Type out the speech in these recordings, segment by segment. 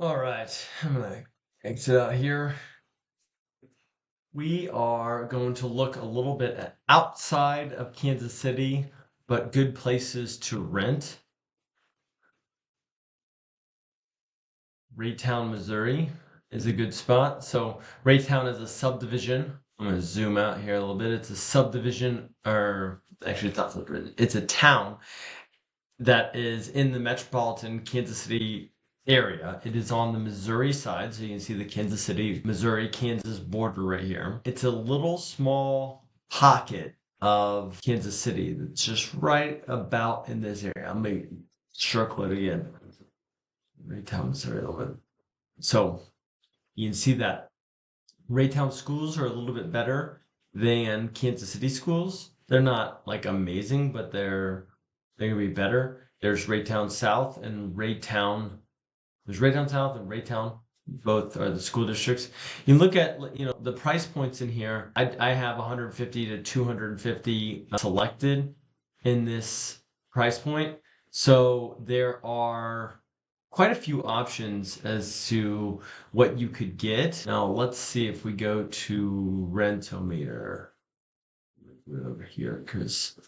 All right, I'm gonna exit out here. We are going to look a little bit at outside of Kansas City, but good places to rent. Raytown, Missouri is a good spot. So Raytown is a subdivision. I'm gonna zoom out here a little bit. It's a subdivision, or actually, it's not subdivision. It's a town that is in the metropolitan Kansas City area. It is on the Missouri side, so you can see the Kansas City, Missouri, Kansas border right here. It's a little small pocket of Kansas City that's just right about in this area. I'm gonna circle it again. Raytown, Missouri, a little bit. So you can see that Raytown schools are a little bit better than Kansas City schools. They're not like amazing, but they're gonna be better. There's Raytown South and Raytown. There's Raytown South and Raytown. Both are the school districts. You look at the price points in here. I have 150 to 250 selected in this price point. So there are quite a few options as to what you could get. Now let's see if we go to Rentometer over here because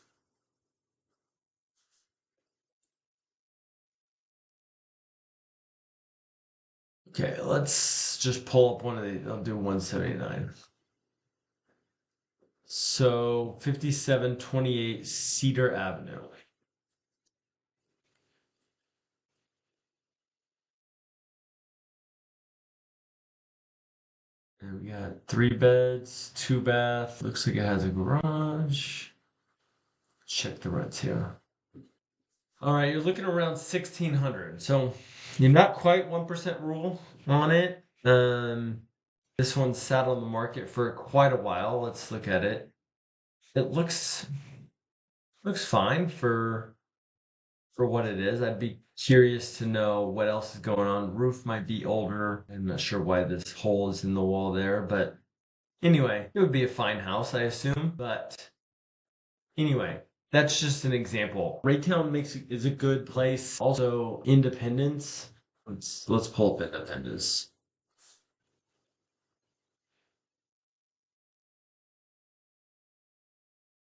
okay, let's just pull up one of these. I'll do 179. So 5728 Cedar Avenue. And we got 3 beds, 2 bath. Looks like it has a garage. Check the rents here. All right, you're looking around 1600. So you're not quite 1% rule on it. This one sat on the market for quite a while. Let's look at it. It looks fine for what it is. I'd be curious to know what else is going on. Roof might be older. I'm not sure why this hole is in the wall there, but anyway, it would be a fine house, I assume. But anyway, that's just an example. Raytown is a good place. Also, Independence. Let's pull up Independence.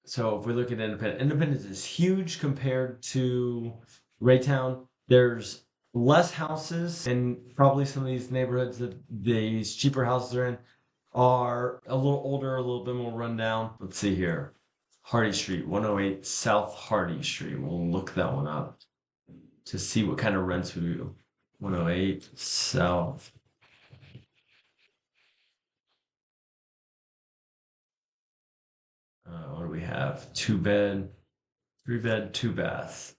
So if we look at Independence is huge compared to Raytown. There's less houses, and probably some of these neighborhoods that these cheaper houses are in are a little older, a little bit more rundown. Let's see here. Hardy Street, 108 South Hardy Street. We'll look that one up to see what kind of rents we do. 108 South. What do we have? 2 bed, 3 bed, 2 bath.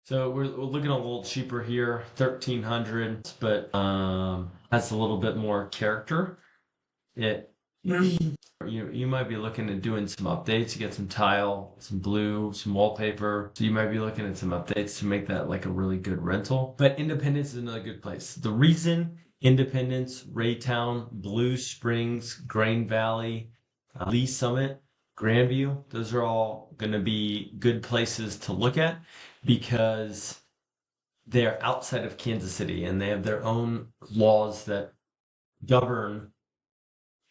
So we're looking a little cheaper here, 1300, but has a little bit more character. It you might be looking at doing some updates. You get some tile, some blue, some wallpaper. So you might be looking at some updates to make that like a really good rental. But Independence is another good place. The reason Independence, Raytown, Blue Springs, Grain Valley, Lee Summit, Grandview, those are all going to be good places to look at because they're outside of Kansas City and they have their own laws that govern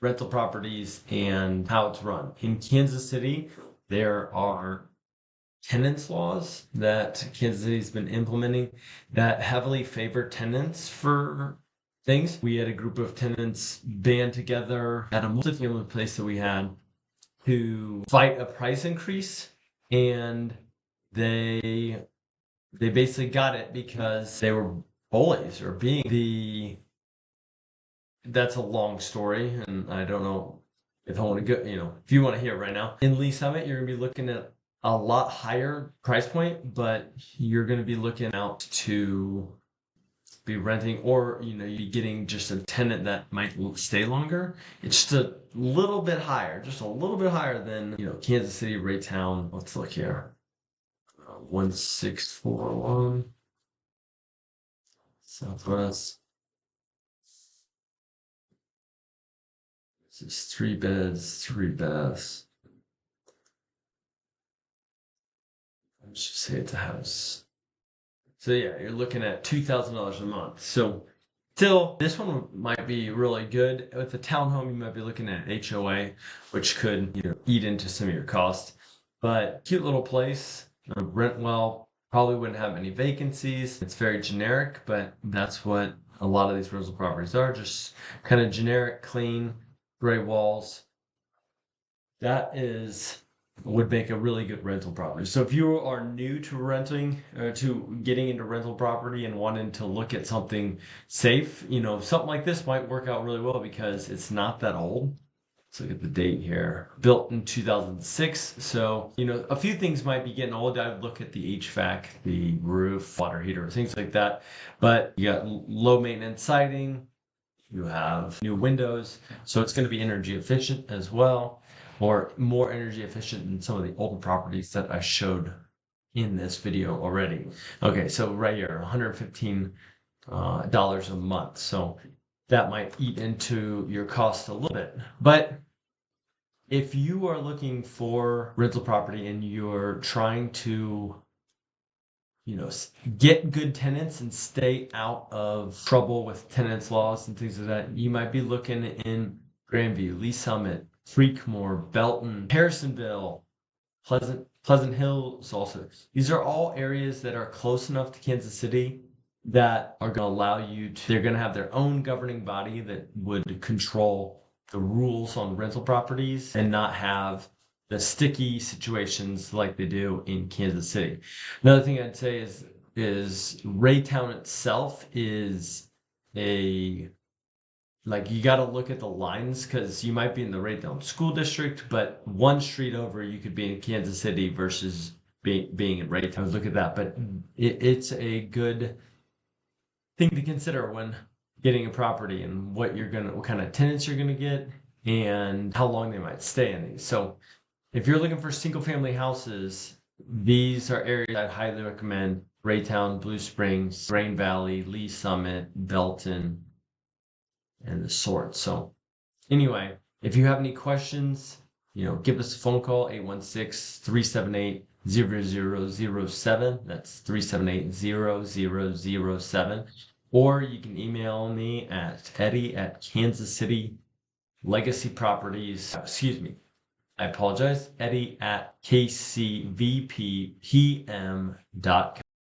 rental properties and how it's run. In Kansas City, there are tenants laws that Kansas City's been implementing that heavily favor tenants for things. We had a group of tenants band together at a multifamily place that we had to fight a price increase, and they they basically got it because they were bullies or being the that's a long story, and I don't know if I want to go, if you want to hear it right now. In Lee Summit, you're going to be looking at a lot higher price point, but you're going to be looking out to be renting, or, you're getting just a tenant that might stay longer. It's just a little bit higher, just a little bit higher than, Kansas City, Raytown. Let's look here. 1641 Southwest. This is 3 beds, 3 baths. let's just say it's a house. So yeah, you're looking at $2,000 a month. So still, this one might be really good. With a townhome, you might be looking at HOA, which could, eat into some of your costs. But cute little place, rent well, probably wouldn't have any vacancies. It's very generic, but that's what a lot of these rental properties are, just kind of generic, clean, gray walls. That would make a really good rental property. So if you are new to renting or to getting into rental property and wanting to look at something safe, something like this might work out really well because it's not that old. Let's look at the date here. Built in 2006. So, a few things might be getting old. I would look at the HVAC, the roof, water heater, things like that. But you got low maintenance siding. You have new windows. So it's going to be energy efficient as well, or more energy efficient than some of the older properties that I showed in this video already. Okay, so right here, $115 a month. So that might eat into your cost a little bit. But if you are looking for rental property and you're trying to, get good tenants and stay out of trouble with tenants laws and things like that, you might be looking in Grandview, Lee Summit, Creekmore, Belton, Harrisonville, Pleasant Hills also. These are all areas that are close enough to Kansas City that are going to allow they're going to have their own governing body that would control the rules on rental properties and not have the sticky situations like they do in Kansas City. Another thing I'd say is Raytown itself is you got to look at the lines because you might be in the Raytown school district, but one street over you could be in Kansas City versus being in Raytown. Look at that, but it's a good thing to consider when getting a property and what kind of tenants you're gonna get and how long they might stay in these. So if you're looking for single family houses, these are areas I'd highly recommend: Raytown, Blue Springs, Rain Valley, Lee Summit, Belton, and the sort. So anyway, if you have any questions, give us a phone call, 816-378-0007. That's 378-0007. Or you can email me at Eddie@Kansas City Legacy Properties. Excuse me. I apologize. Eddie@KCVPPM.com.